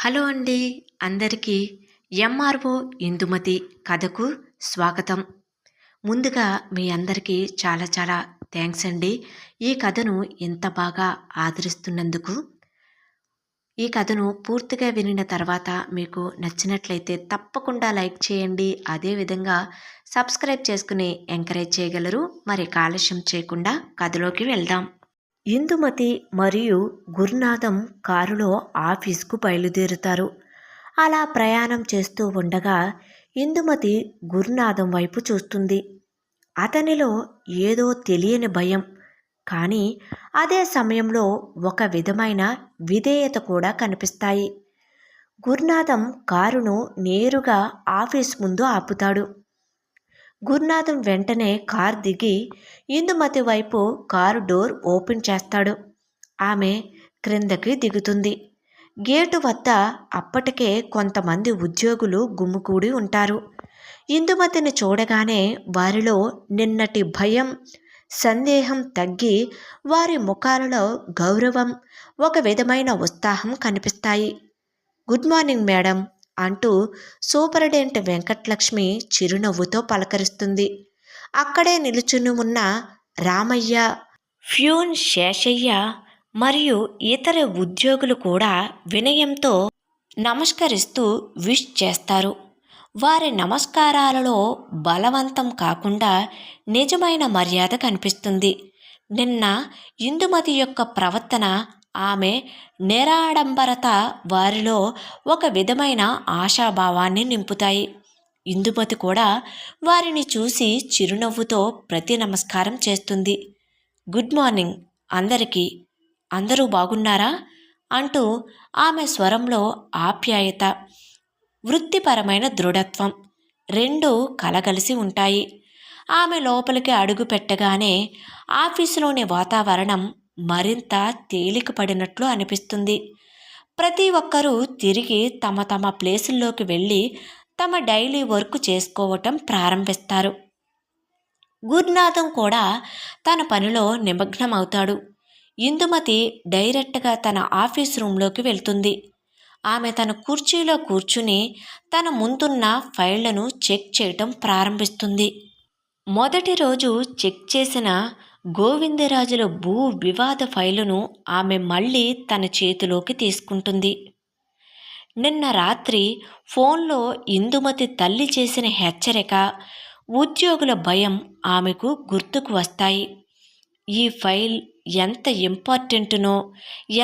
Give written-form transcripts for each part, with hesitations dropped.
Hello అండి. అందరికీ MRO Indumati కథకు స్వాగతం. ముందుగా మీ అందరికీ చాలా చాలా థ్యాంక్స్ అండి. ఈ కథను ఇంత బాగా ఆదరిస్తున్నందుకు. ఈ కథను పూర్తిగా వినిన తర్వాత మీకు నచ్చినట్లయితే తప్పకుండా లైక్ చేయండి. అదేవిధంగా సబ్స్క్రైబ్ చేసుకుని ఎంకరేజ్ చేయగలరు. మరి ఆలస్యం చేయకుండా కథలోకి వెళ్దాం. ఇందుమతి మరియు గురునాథం కారులో ఆఫీస్కు బయలుదేరుతారు. అలా ప్రయాణం చేస్తూ ఉండగా ఇందుమతి గురునాథం వైపు చూస్తుంది. అతనిలో ఏదో తెలియని భయం, కానీ అదే సమయంలో ఒక విధమైన విధేయత కూడా కనిపిస్తాయి. గురునాథం కారును నేరుగా ఆఫీస్ ముందు ఆపుతాడు. గురునాథం వెంటనే కారు దిగి ఇందుమతి వైపు కారు డోర్ ఓపెన్ చేస్తాడు. ఆమె క్రిందకి దిగుతుంది. గేటు వద్ద అప్పటికే కొంతమంది ఉద్యోగులు గుమ్ముకూడి ఉంటారు. ఇందుమతిని చూడగానే వారిలో నిన్నటి భయం, సందేహం తగ్గి వారి ముఖాలలో గౌరవం, ఒక విధమైన ఉత్సాహం కనిపిస్తాయి. గుడ్ మార్నింగ్ మేడం అంటూ సూపరింటెండెంట్ వెంకటలక్ష్మి చిరునవ్వుతో పలకరిస్తుంది. అక్కడే నిలుచుని ఉన్న రామయ్య, ఫ్యూన్ శేషయ్య మరియు ఇతర ఉద్యోగులు కూడా వినయంతో నమస్కరిస్తూ విష్ చేస్తారు. వారి నమస్కారాలలో బలవంతం కాకుండా నిజమైన మర్యాద కనిపిస్తుంది. నిన్న ఇందుమతి యొక్క ప్రవర్తన, ఆమె నిరాడంబరత వారిలో ఒక విధమైన ఆశాభావాన్ని నింపుతాయి. ఇందుమతి కూడా వారిని చూసి చిరునవ్వుతో ప్రతి నమస్కారం చేస్తుంది. గుడ్ మార్నింగ్ అందరికీ, అందరూ బాగున్నారా అంటూ ఆమె స్వరంలో ఆప్యాయత, వృత్తిపరమైన దృఢత్వం రెండూ కలగలిసి ఉంటాయి. ఆమె లోపలికి అడుగు పెట్టగానే ఆఫీసులోని వాతావరణం మరింత తేలికపడినట్లు అనిపిస్తుంది. ప్రతి ఒక్కరూ తిరిగి తమ తమ ప్లేసుల్లోకి వెళ్ళి తమ డైలీ వర్క్ చేసుకోవటం ప్రారంభిస్తారు. గురునాథం కూడా తన పనిలో నిమగ్నమవుతాడు. ఇందుమతి డైరెక్ట్గా తన ఆఫీస్ రూంలోకి వెళ్తుంది. ఆమె తన కుర్చీలో కూర్చుని తన ముందున్న ఫైళ్లను చెక్ చేయటం ప్రారంభిస్తుంది. మొదటి రోజు చెక్ చేసిన గోవిందరాజుల భూ వివాద ఫైలును ఆమె మళ్ళీ తన చేతిలోకి తీసుకుంటుంది. నిన్న రాత్రి ఫోన్లో ఇందుమతి తల్లి చేసిన హెచ్చరిక, ఉద్యోగుల భయం ఆమెకు గుర్తుకు వస్తాయి. ఈ ఫైల్ ఎంత ఇంపార్టెంట్నో,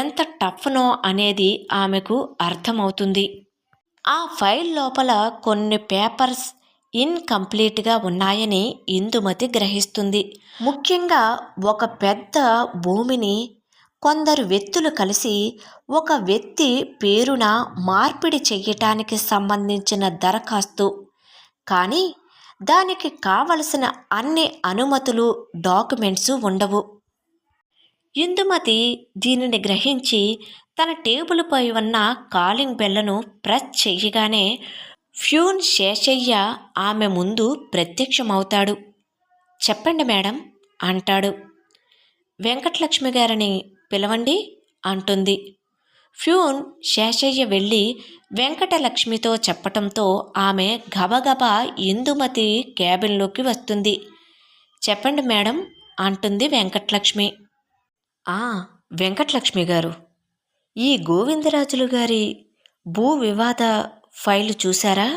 ఎంత టఫ్నో అనేది ఆమెకు అర్థమవుతుంది. ఆ ఫైల్ లోపల కొన్ని పేపర్స్ ఇన్కంప్లీట్గా ఉన్నాయని ఇందుమతి గ్రహిస్తుంది. ముఖ్యంగా ఒక పెద్ద భూమిని కొందరు వ్యక్తులు కలిసి ఒక వ్యక్తి పేరున మార్పిడి చెయ్యటానికి సంబంధించిన దరఖాస్తు. కానీ దానికి కావలసిన అన్ని అనుమతులు, డాక్యుమెంట్స్ ఉండవు. ఇందుమతి దీనిని గ్రహించి తన టేబుల్పై ఉన్న కాలింగ్ బెల్లను ప్రెస్ చెయ్యగానే ఫ్యూన్ శేషయ్య ఆమె ముందు ప్రత్యక్షమవుతాడు. చెప్పండి మేడం అంటాడు. వెంకటలక్ష్మి గారిని పిలవండి అంటుంది. ఫ్యూన్ శేషయ్య వెళ్ళి వెంకటలక్ష్మితో చెప్పటంతో ఆమె గబగబా ఇందుమతి క్యాబిన్లోకి వస్తుంది. చెప్పండి మేడం అంటుంది వెంకటలక్ష్మి. వెంకటలక్ష్మి గారు, ఈ గోవిందరాజులు గారి భూ వివాద ఫైలు చూశారా?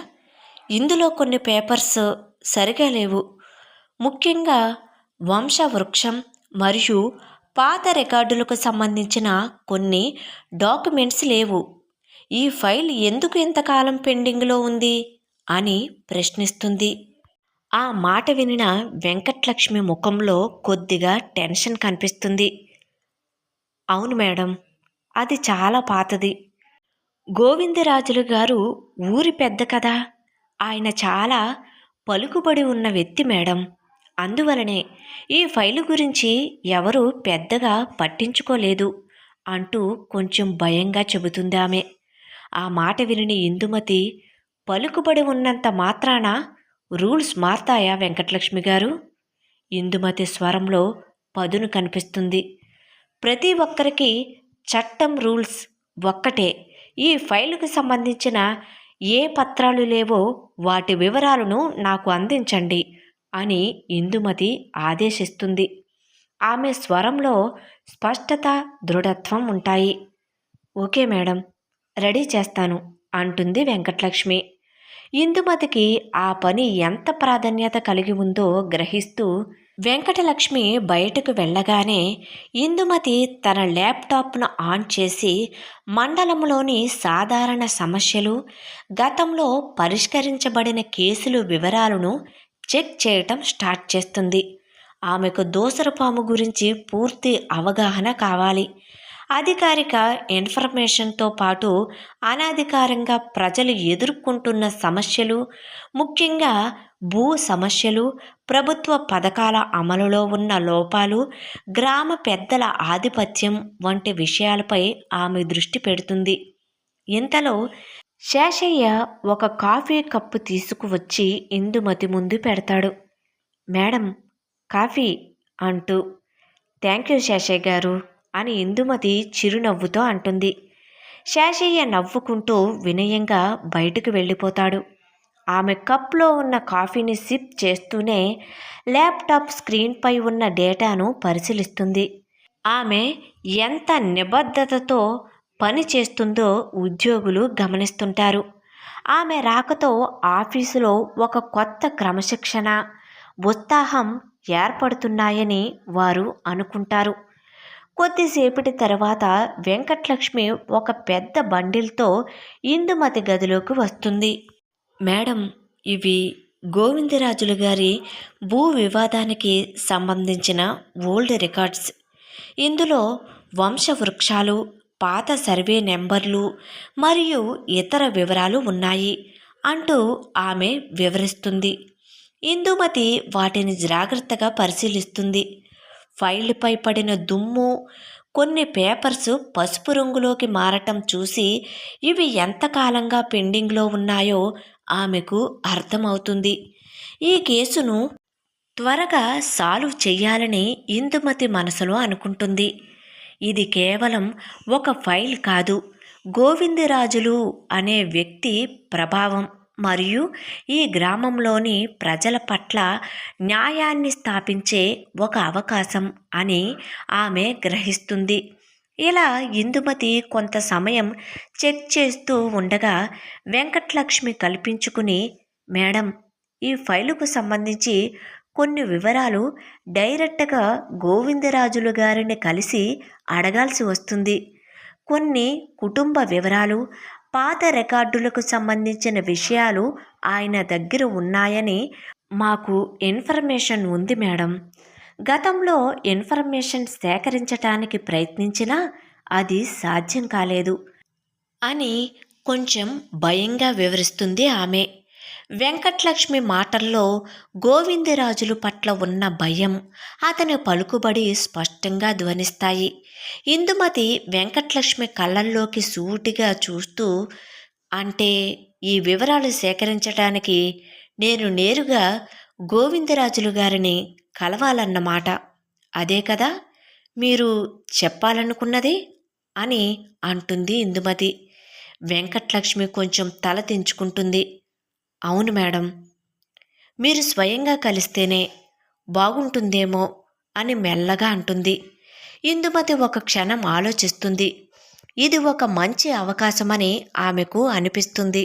ఇందులో కొన్ని పేపర్స్ సరిగా లేవు. ముఖ్యంగా వంశవృక్షం మరియు పాత రికార్డులకు సంబంధించిన కొన్ని డాక్యుమెంట్స్ లేవు. ఈ ఫైల్ ఎందుకు ఇంతకాలం పెండింగ్లో ఉంది అని ప్రశ్నిస్తుంది. ఆ మాట వినిన వెంకటలక్ష్మి ముఖంలో కొద్దిగా టెన్షన్ కనిపిస్తుంది. అవును మేడం, అది చాలా పాతది. గోవిందరాజులు గారు ఊరి పెద్ద కదా, ఆయన చాలా పలుకుబడి ఉన్న వ్యక్తి మేడం. అందువలనే ఈ ఫైలు గురించి ఎవరూ పెద్దగా పట్టించుకోలేదు అంటూ కొంచెం భయంగా చెబుతుంది ఆమె. ఆ మాట విని ఇందుమతి, పలుకుబడి ఉన్నంత మాత్రాన రూల్స్ మారతాయా వెంకటలక్ష్మి గారు? ఇందుమతి స్వరంలో పదును కనిపిస్తుంది. ప్రతి ఒక్కరికి చట్టం, రూల్స్ ఒక్కటే. ఈ ఫైలుకు సంబంధించిన ఏ పత్రాలు లేవో వాటి వివరాలను నాకు అందించండి అని ఇందుమతి ఆదేశిస్తుంది. ఆమె స్వరంలో స్పష్టత, దృఢత్వం ఉంటాయి. ఓకే మేడం, రెడీ చేస్తాను అంటుంది వెంకటలక్ష్మి. ఇందుమతికి ఆ పని ఎంత ప్రాధాన్యత కలిగి ఉందో గ్రహిస్తూ వెంకటలక్ష్మి బయటకు వెళ్ళగానే ఇందుమతి తన ల్యాప్టాప్ను ఆన్ చేసి మండలంలోని సాధారణ సమస్యలు, గతంలో పరిష్కరించబడిన కేసులు వివరాలను చెక్ చేయటం స్టార్ట్ చేస్తుంది. ఆమెకు దోసరపాము గురించి పూర్తి అవగాహన కావాలి. అధికారిక ఇన్ఫర్మేషన్తో పాటు అనధికారంగా ప్రజలు ఎదుర్కొంటున్న సమస్యలు, ముఖ్యంగా భూ సమస్యలు, ప్రభుత్వ పథకాల అమలులో ఉన్న లోపాలు, గ్రామ పెద్దల ఆధిపత్యం వంటి విషయాలపై ఆమె దృష్టి పెడుతుంది. ఇంతలో శేషయ్య ఒక కాఫీ కప్పు తీసుకువచ్చి ఇందుమతి ముందు పెడతాడు. మేడం, కాఫీ అంటూ. థ్యాంక్ యూ శేషయ్య గారు అని ఇందుమతి చిరునవ్వుతో అంటుంది. శేషయ్య నవ్వుకుంటూ వినయంగా బయటకు వెళ్ళిపోతాడు. ఆమె కప్లో ఉన్న కాఫీని సిప్ చేస్తూనే ల్యాప్టాప్ స్క్రీన్పై ఉన్న డేటాను పరిశీలిస్తుంది. ఆమె ఎంత నిబద్ధతతో పని చేస్తుందో ఉద్యోగులు గమనిస్తుంటారు. ఆమె రాకతో ఆఫీసులో ఒక కొత్త క్రమశిక్షణ, ఉత్సాహం ఏర్పడుతున్నాయని వారు అనుకుంటారు. కొద్దిసేపటి తర్వాత వెంకటలక్ష్మి ఒక పెద్ద బండిల్తో ఇందుమతి గదిలోకి వస్తుంది. మేడం, ఇవి గోవిందరాజులు గారి భూ వివాదానికి సంబంధించిన ఓల్డ్ రికార్డ్స్. ఇందులో వంశవృక్షాలు, పాత సర్వే నెంబర్లు మరియు ఇతర వివరాలు ఉన్నాయి అంటూ ఆమె వివరిస్తుంది. ఇందుమతి వాటిని జాగ్రత్తగా పరిశీలిస్తుంది. ఫైలుపై పడిన దుమ్ము, కొన్ని పేపర్స్ పసుపు రంగులోకి మారటం చూసి ఇవి ఎంతకాలంగా పెండింగ్లో ఉన్నాయో ఆమెకు అర్థమవుతుంది. ఈ కేసును త్వరగా సాల్వ్ చెయ్యాలని ఇందుమతి మనసులో అనుకుంటుంది. ఇది కేవలం ఒక ఫైల్ కాదు, గోవిందరాజులు అనే వ్యక్తి ప్రభావం మరియు ఈ గ్రామంలోని ప్రజల పట్ల న్యాయాన్ని స్థాపించే ఒక అవకాశం అని ఆమె గ్రహిస్తుంది. ఇలా ఇందుమతి కొంత సమయం చెక్ చేస్తూ ఉండగా వెంకటలక్ష్మి కల్పించుకుని, మేడం, ఈ ఫైలుకు సంబంధించి కొన్ని వివరాలు డైరెక్ట్గా గోవిందరాజులు గారిని కలిసి అడగాల్సి వస్తుంది. కొన్ని కుటుంబ వివరాలు, పాత రికార్డులకు సంబంధించిన విషయాలు ఆయన దగ్గర ఉన్నాయని మాకు ఇన్ఫర్మేషన్ ఉంది మేడం. గతంలో ఇన్ఫర్మేషన్ సేకరించటానికి ప్రయత్నించినా అది సాధ్యం కాలేదు అని కొంచెం భయంగా వివరిస్తుంది ఆమె. వెంకటలక్ష్మి మాటల్లో గోవిందరాజులు పట్ల ఉన్న భయం, అతని పలుకుబడి స్పష్టంగా ధ్వనిస్తాయి. ఇందుమతి వెంకటలక్ష్మి కళ్ళల్లోకి సూటిగా చూస్తూ, అంటే ఈ వివరాలు సేకరించడానికి నేను నేరుగా గోవిందరాజులు గారిని కలవాలన్నమాట, అదే కదా మీరు చెప్పాలనుకున్నది అని అంటుంది ఇందుమతి. వెంకటలక్ష్మి కొంచెం తల దించుకుంటుంది. అవును మేడం, మీరు స్వయంగా కలిస్తేనే బాగుంటుందేమో అని మెల్లగా అంటుంది. ఇందుమతి ఒక క్షణం ఆలోచిస్తుంది. ఇది ఒక మంచి అవకాశమని ఆమెకు అనిపిస్తుంది.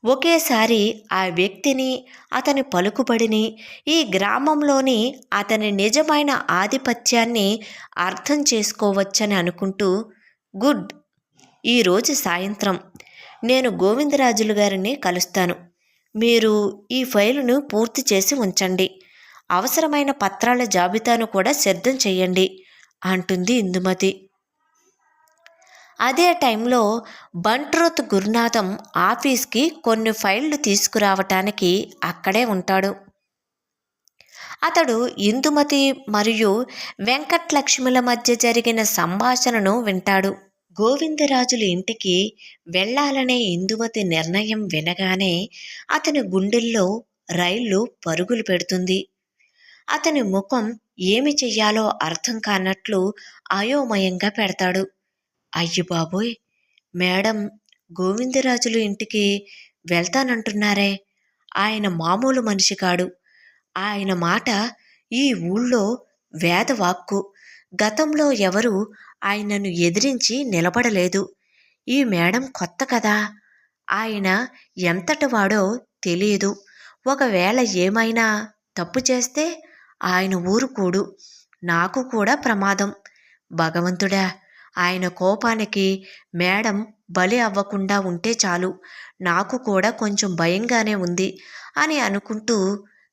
ఒకేసారి ఆ వ్యక్తిని, అతని పలుకుబడిని, ఈ గ్రామంలోని అతని నిజమైన ఆధిపత్యాన్ని అర్థం చేసుకోవచ్చని అనుకుంటూ, గుడ్, ఈరోజు సాయంత్రం నేను గోవిందరాజులు గారిని కలుస్తాను. మీరు ఈ ఫైలును పూర్తి చేసి ఉంచండి. అవసరమైన పత్రాల జాబితాను కూడా సిద్ధం చేయండి అంటుంది ఇందుమతి. అదే టైంలో బంట్రోత్ గురునాథం ఆఫీస్కి కొన్ని ఫైళ్లు తీసుకురావటానికి అక్కడే ఉంటాడు. అతడు ఇందుమతి మరియు వెంకటలక్ష్మిల మధ్య జరిగిన సంభాషణను వింటాడు. గోవిందరాజుల ఇంటికి వెళ్లాలనే ఇందుమతి నిర్ణయం వినగానే అతని గుండెల్లో రైళ్లు పరుగులు పెడుతుంది. అతని ముఖం ఏమి చెయ్యాలో అర్థం కానట్లు అయోమయంగా పెడతాడు. అయ్య బాబోయ్, మేడం గోవిందరాజులు ఇంటికి వెళ్తానంటున్నారే, ఆయన మామూలు మనిషి కాడు. ఆయన మాట ఈ ఊళ్ళో వేదవాక్కు. గతంలో ఎవరూ ఆయనను ఎదిరించి నిలబడలేదు. ఈ మేడం కొత్త కదా, ఆయన ఎంతటివాడో తెలియదు. ఒకవేళ ఏమైనా తప్పు చేస్తే ఆయన ఊరుకోడు. నాకు కూడా ప్రమాదం. భగవంతుడా, ఆయన కోపానికి మేడం బలి అవ్వకుండా ఉంటే చాలు. నాకు కూడా కొంచెం భయంగానే ఉంది అని అనుకుంటూ,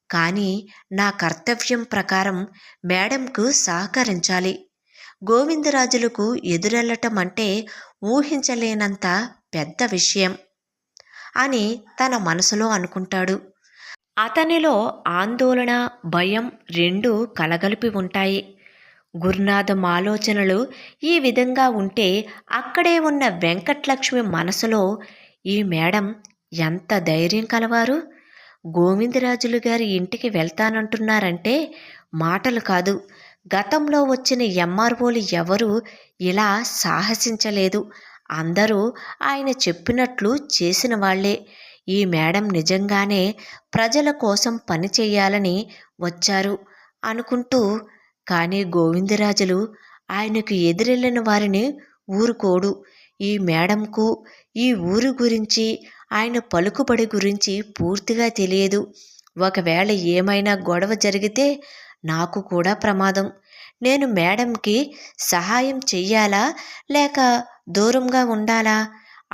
కానీ నా కర్తవ్యం ప్రకారం మేడంకు సహకరించాలి. గోవిందరాజులకు ఎదురెళ్ళటం అంటే ఊహించలేనంత పెద్ద విషయం అని తన మనసులో అనుకుంటాడు. అతనిలో ఆందోళన, భయం రెండూ కలగలిపి ఉంటాయి. గురునాథం ఆలోచనలు ఈ విధంగా ఉంటే అక్కడే ఉన్న వెంకట్లక్ష్మి మనసులో, ఈ మేడం ఎంత ధైర్యం కలవారు! గోవిందరాజులు గారి ఇంటికి వెళ్తానంటున్నారంటే మాటలు కాదు. గతంలో వచ్చిన ఎంఆర్ఓలు ఎవరూ ఇలా సాహసించలేదు. అందరూ ఆయన చెప్పినట్లు చేసిన వాళ్లే. ఈ మేడం నిజంగానే ప్రజల కోసం పని చేయాలని వచ్చారు అనుకుంటూ, కానీ గోవిందరాజులు ఆయనకు ఎదురెళ్ళిన వారిని ఊరుకోడు. ఈ మేడంకు ఈ ఊరి గురించి, ఆయన పలుకుబడి గురించి పూర్తిగా తెలియదు. ఒకవేళ ఏమైనా గొడవ జరిగితే నాకు కూడా ప్రమాదం. నేను మేడంకి సహాయం చెయ్యాలా లేక దూరంగా ఉండాలా?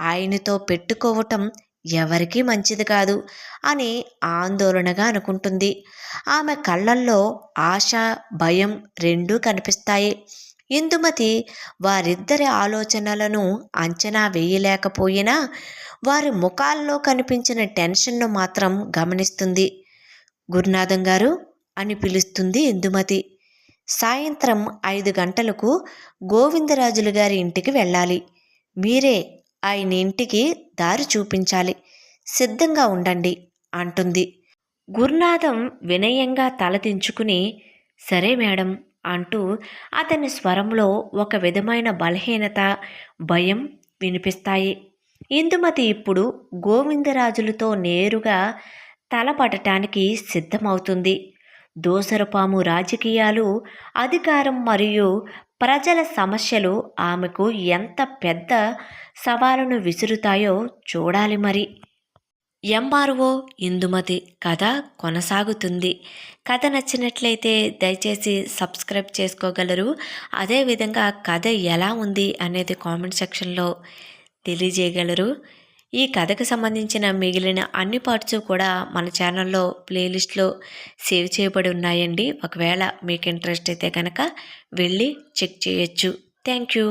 ఆయనతో పెట్టుకోవటం ఎవరికీ మంచిది కాదు అని ఆందోళనగా అనుకుంటుంది. ఆమె కళ్ళల్లో ఆశ, భయం రెండూ కనిపిస్తాయి. ఇందుమతి వారిద్దరి ఆలోచనలను అంచనా వేయలేకపోయినా వారి ముఖాల్లో కనిపించిన టెన్షన్ను మాత్రం గమనిస్తుంది. గురునాథం గారు అని పిలుస్తుంది ఇందుమతి. సాయంత్రం 5 గంటలకు గోవిందరాజులు గారి ఇంటికి వెళ్ళాలి. మీరే ఆయన ఇంటికి దారి చూపించాలి. సిద్ధంగా ఉండండి అంటుంది. గురునాథం వినయంగా తలదించుకుని, సరే మేడం అంటూ అతని స్వరంలో ఒక విధమైన బలహీనత, భయం వినిపిస్తాయి. ఇందుమతి ఇప్పుడు గోవిందరాజులతో నేరుగా తలపడటానికి సిద్ధమవుతుంది. దోసరపాము రాజకీయాలు, అధికారం మరియు ప్రజల సమస్యలు ఆమెకు ఎంత పెద్ద సవాలును విసురుతాయో చూడాలి మరి. ఎంఆర్ఓ ఇందుమతి కథ కొనసాగుతుంది. కథ నచ్చినట్లయితే దయచేసి సబ్స్క్రైబ్ చేసుకోగలరు. అదేవిధంగా కథ ఎలా ఉంది అనేది కామెంట్ సెక్షన్లో తెలియజేయగలరు. ఈ కథకు సంబంధించిన మిగిలిన అన్ని పార్ట్స్ కూడా మన ఛానల్లో ప్లేలిస్ట్లో సేవ్ చేయబడి ఉన్నాయండి. ఒకవేళ మీకు ఇంట్రెస్ట్ అయితే కనుక వెళ్ళి చెక్ చేయొచ్చు. Thank you.